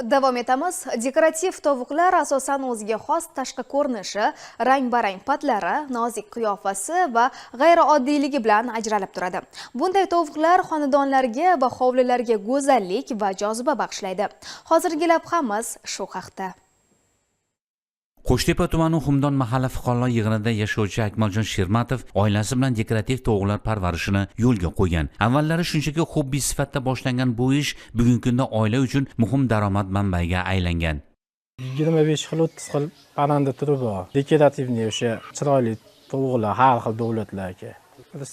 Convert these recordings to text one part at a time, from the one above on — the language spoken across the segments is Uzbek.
Davom etamiz. Dekorativ tovuqlar asosan o'ziga xos tashqi ko'rinishi, rang-barang patlari, nozik qiyofasi va g'ayrioddiyligi bilan ajralib turadi. Bunday tovuqlar xonadonlarga va hovlilarga go'zallik va joziba bag'ishlaydi. Hozirgi lavhamiz shu haqda. Qo'shtepa tumani Xumdon mahalla fuqarolar yig'inida yashovchi Akmaljon Shermatov oilasi bilan dekorativ tovuqlar parvarishini yo'lga qo'ygan. Avvallari shunchaki xobbi sifatida boshlangan bu ish bugungi kunda oila uchun muhim daromad manbaiga aylangan. 25 xil 30 xil parranda turi bor. Dekorativni o'sha chiroyli tovuqlar har xil davlatlarga.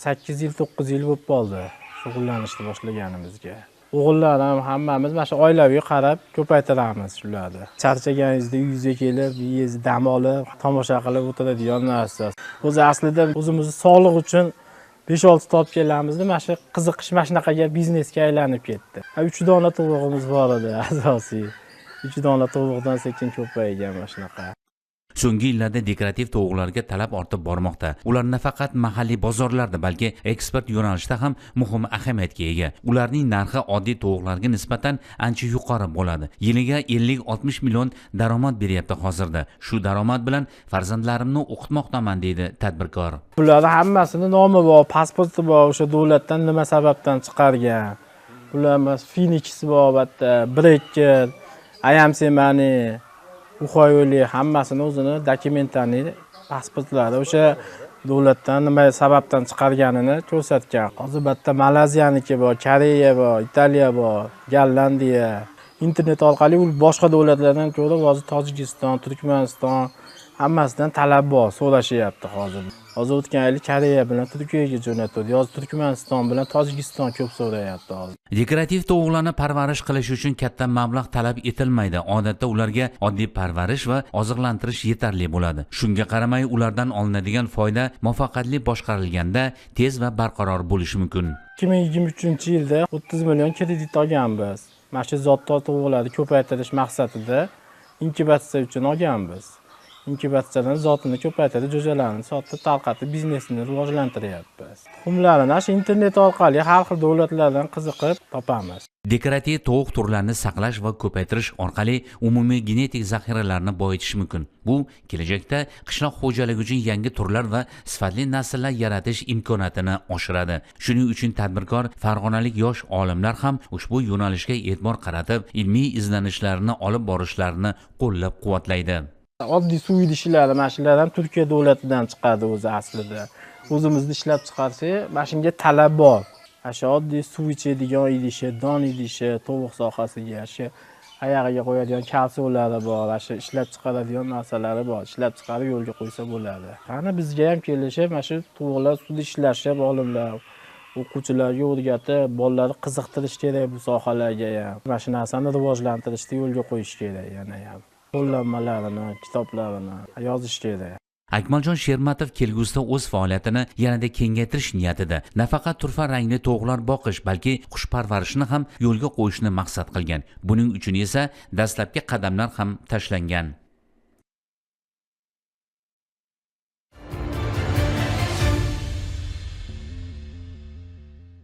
8 yil 9 yil bo'lib qoldi shug'ullanishni boshlaganimizga. O'g'illar ham hammamiz mana shu oilaviy qarab ko'paytiramiz shularni. Charchaganingizda uyingizga kelib, yeyingizni dam olib, tomosha qilib o'tiradigan narsa. O'zi aslida o'zimizni sog'liq uchun 5-6 topib kelamizni, mana shu qiziqish mana shunaqaga biznesga aylanib ketdi. 3 dona tovuqimiz bor edi asosiy. 3 dona tovuqdan sekin ko'paygan mana shunaqa. So'nggi yillarda dekorativ tovuqlarga talab ortib bormoqda. Ular nafaqat mahalliy bozorlarda, balki eksport yo'nalishida ham muhim ahamiyatga ega. Ularning narxi oddiy tovuqlarga nisbatan ancha yuqori bo'ladi. Yiliga 50-60 million daromad beryapti hozirda. Shu daromad bilan farzandlarimni o'qitmoqdaman deydi tadbirkor. Bularning hammasini nomi bor, pasporti bor, o'sha davlatdan nima sababdan chiqargan. Bular Phoenix bor, albatta, Breaker, IMC Money, Uxoyoli hammasini o'zini dokumentlarni pasportlari o'sha davlatdan nima sababdan chiqarganini ko'rsatgan. Hozir bitta Malayziyaniki bor, Koreya bor, Italiya bor, Gollandiya. Internet orqali boshqa davlatlardan ko'ra hozir Tojikiston, Turkmaniston hammasidan talab bor, so'rashyapti hozir. Hozir o'tgan yil Koreya bilan Turkiyaga jo'natdi. Hozir Turkmaniston bilan Tojikiston ko'p so'rayapti hozir. Dekorativ tovuqlarni parvarish qilish uchun katta mablag' talab etilmaydi. Odatda ularga oddiy parvarish va oziqlantirish yetarli bo'ladi. Shunga qaramay, ulardan olinadigan foyda muvaffaqiyatli boshqarilganda tez va barqaror bo'lishi mumkin. 2023-yilda 30 million kredit olganmiz. Mana shu zotdor tovuqlarni ko'paytirish maqsadida inkubatsiya uchun olganmiz. Inkubatsiyadan zotini ko'paytirib, jo'jalarni sotib, tarqatib biznesini rivojlantiryapmiz. Tuxumlarini shu internet orqali har xil davlatlardan qiziqib topamiz. Dekorativ tovuq turlarini saqlash va ko'paytirish orqali umumiy genetik zaxiralarni boyitish mumkin. Bu kelajakda qishloq xo'jaligi uchun yangi turlar va sifatli nasllar yaratish imkoniyatini oshiradi. Shuning uchun tadbirkor farg'onalik yosh olimlar ham ushbu yo'nalishga e'tibor qaratib, ilmiy izlanishlarni olib borishlarini qo'llab-quvvatlaydi. Oddiy suv idishlari, mana shular ham Turkiya davlatidan chiqadi o'zi aslida. O'zimizda ishlab chiqarsak, mana shunga talab bor. Shu oddiy suv ichadigan idishi, don idishi, tovuq sohasiga, shu oyog'iga qo'yadigan kalsiumlari bor, shu ishlab chiqaradigan narsalari bor. Ishlab chiqarib yo'lga qo'ysa bo'ladi. Qani bizga ham kelishib, mana shu tovuqlar suvda ishlashib olimlar, o'quvchilarga o'rgatib, bolalarni qiziqtirish kerak bu sohalarga ham. Mana shu narsani rivojlantirishda yo'lga qo'yish kerak yana ham. Qo'llanmalarini, kitoblarini yozish kerak. Akmaljon Shermatov kelgusida o'z faoliyatini yanada kengaytirish niyatida nafaqat turfa rangli tovuqlar boqish, balki qush parvarishini ham yo'lga qo'yishni maqsad qilgan. Buning uchun esa dastlabki qadamlar ham tashlangan.